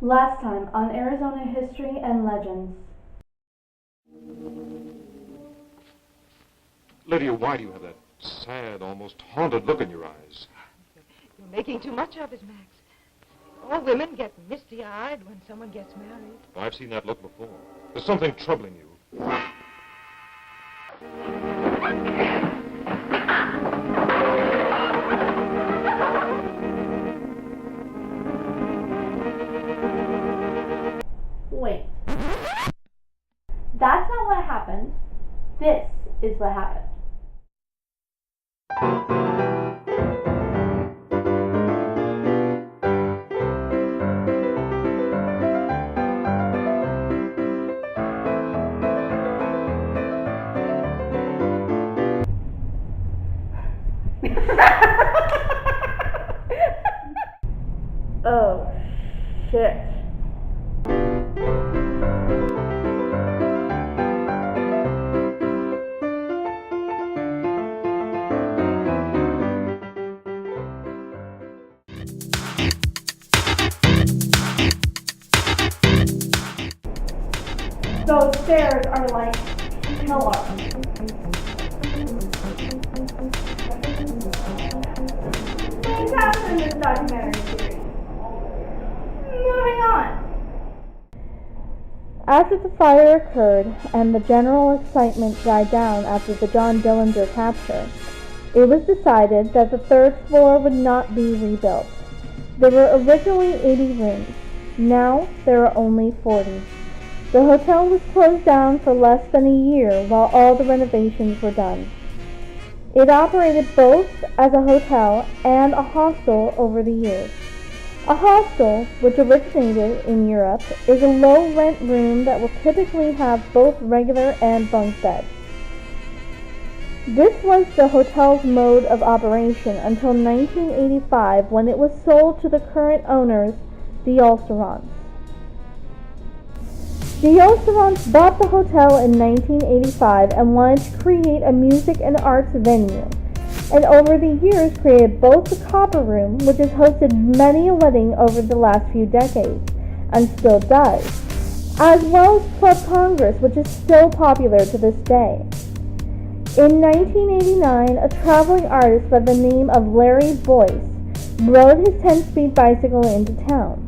Last time on Arizona History and Legends. Lydia, why do you have that sad, almost haunted look in your eyes? You're making too much of it, Max. All women get misty-eyed when someone gets married. Oh, I've seen that look before. There's something troubling you. Wait. That's not what happened. This is what happened. Oh, shit. Those stairs are like killer. Things happen in this documentary series. Moving on. After the fire occurred and the general excitement died down after the John Dillinger capture, it was decided that the third floor would not be rebuilt. There were originally 80 rooms. Now there are only 40. The hotel was closed down for less than a year while all the renovations were done. It operated both as a hotel and a hostel over the years. A hostel, which originated in Europe, is a low-rent room that will typically have both regular and bunk beds. This was the hotel's mode of operation until 1985 when it was sold to the current owners, the Ulcerons. The Ulcerons bought the hotel in 1985 and wanted to create a music and arts venue, and over the years created both the Copper Room, which has hosted many a wedding over the last few decades, and still does, as well as Club Congress, which is still popular to this day. In 1989, a traveling artist by the name of Larry Boyce rode his 10-speed bicycle into town.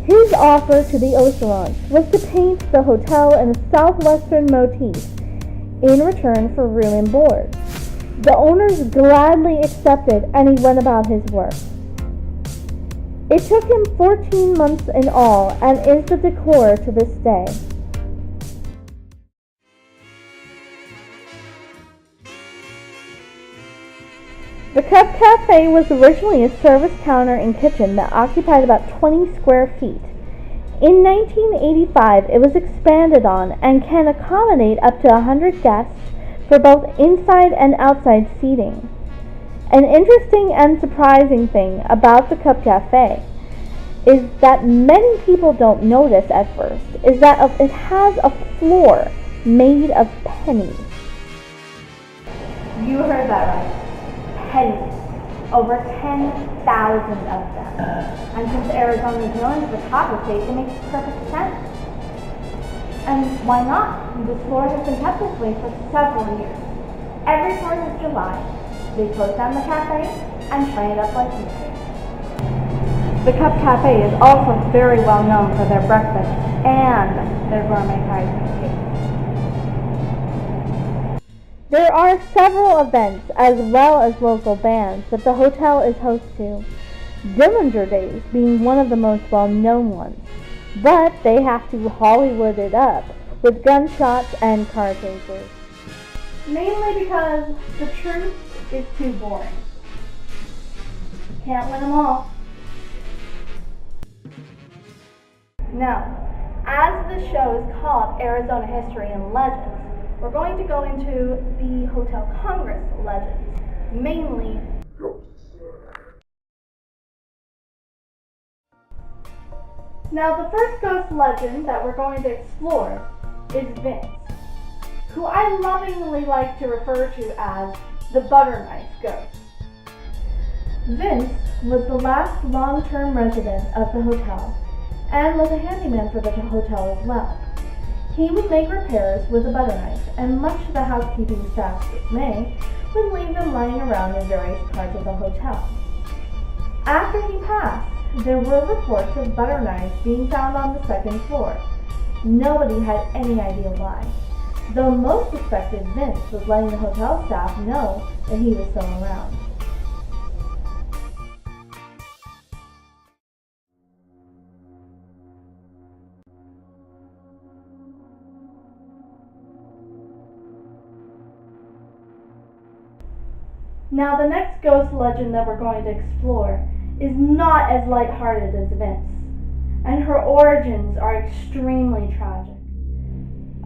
His offer to the Ulcerons was to paint the hotel in a southwestern motif in return for room and board. The owners gladly accepted and he went about his work. It took him 14 months in all and is the decor to this day. The Cup Cafe was originally a service counter and kitchen that occupied about 20 square feet. In 1985, it was expanded on and can accommodate up to 100 guests for both inside and outside seating. An interesting and surprising thing about the Cup Cafe is that many people don't notice at first is that it has a floor made of pennies. You heard that right. Pennies. Over 10,000 of them. And since Arizona is known as the copper state, it makes perfect sense. And why not? This floor has been kept this way for several years. Every 4th of July, they close down the cafe and train it up like music. The Cup Cafe is also very well known for their breakfast and their gourmet pies and cakes. There are several events as well as local bands that the hotel is host to, Dillinger Days being one of the most well-known ones, but they have to Hollywood it up with gunshots and car chases. Mainly because the truth is too boring. Can't win them all. Now, as the show is called Arizona History and Legends, we're going to go into the Hotel Congress legends, mainly ghosts. Now, the first ghost legend that we're going to explore is Vince, who I lovingly like to refer to as the butter knife ghost. Vince was the last long-term resident of the hotel and was a handyman for the hotel as well. He would make repairs with a butter knife, and much to the housekeeping staff's dismay, would leave them lying around in various parts of the hotel. After he passed, there were reports of butter knives being found on the second floor. Nobody had any idea why, though most suspected Vince was letting the hotel staff know that he was still around. Now, the next ghost legend that we're going to explore is not as lighthearted as Vince, and her origins are extremely tragic.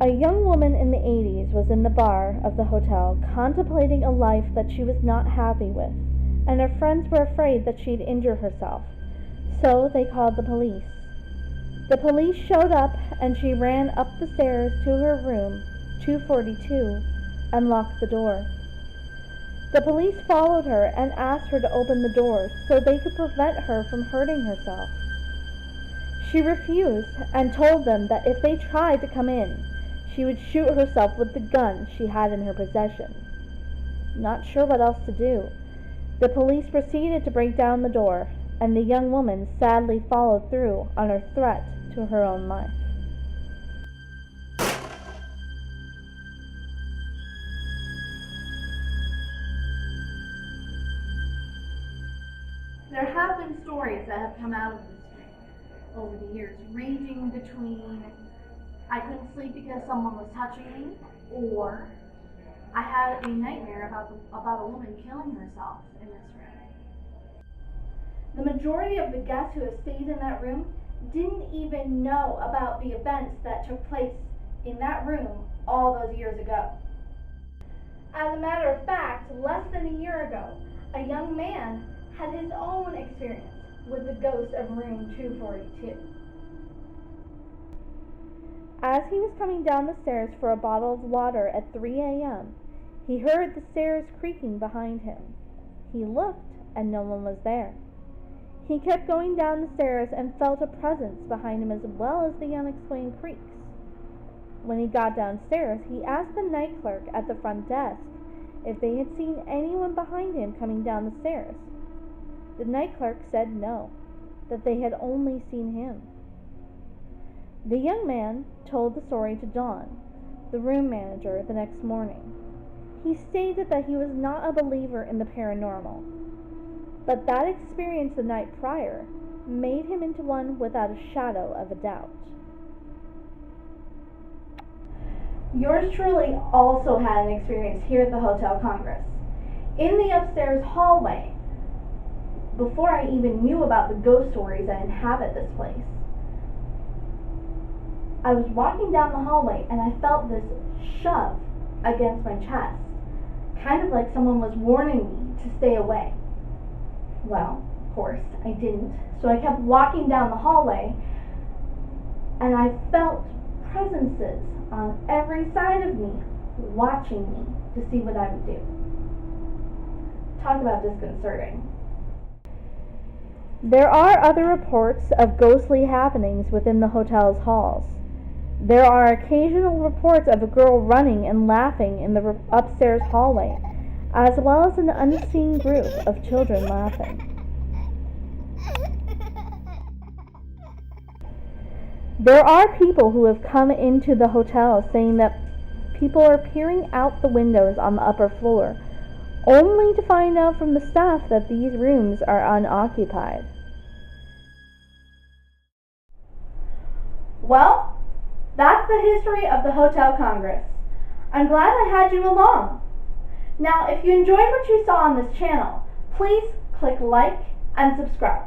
A young woman in the 80s was in the bar of the hotel contemplating a life that she was not happy with, and her friends were afraid that she'd injure herself, so they called the police. The police showed up, and she ran up the stairs to her room, 242, and locked the door. The police followed her and asked her to open the doors so they could prevent her from hurting herself. She refused and told them that if they tried to come in, she would shoot herself with the gun she had in her possession. Not sure what else to do, the police proceeded to break down the door, and the young woman sadly followed through on her threat to her own life. There have been stories that have come out of this dream over the years, ranging between I couldn't sleep because someone was touching me, or I had a nightmare about a woman killing herself in this room. The majority of the guests who have stayed in that room didn't even know about the events that took place in that room all those years ago. As a matter of fact, less than a year ago, a young man had his own experience with the ghost of room 242. As he was coming down the stairs for a bottle of water at 3 a.m., he heard the stairs creaking behind him. He looked, and no one was there. He kept going down the stairs and felt a presence behind him as well as the unexplained creaks. When he got downstairs, he asked the night clerk at the front desk if they had seen anyone behind him coming down the stairs. The night clerk said no, that they had only seen him. The young man told the story to John, the room manager, the next morning. He stated that he was not a believer in the paranormal, but that experience the night prior made him into one without a shadow of a doubt. Yours truly also had an experience here at the Hotel Congress. In the upstairs hallway, before I even knew about the ghost stories that inhabit this place, I was walking down the hallway and I felt this shove against my chest, kind of like someone was warning me to stay away. Well, of course, I didn't, so I kept walking down the hallway, and I felt presences on every side of me watching me to see what I would do. Talk about disconcerting. There are other reports of ghostly happenings within the hotel's halls. There are occasional reports of a girl running and laughing in the upstairs hallway, as well as an unseen group of children laughing. There are people who have come into the hotel saying that people are peering out the windows on the upper floor, only to find out from the staff that these rooms are unoccupied. Well, that's the history of the Hotel Congress. I'm glad I had you along. Now, if you enjoyed what you saw on this channel, please click like and subscribe.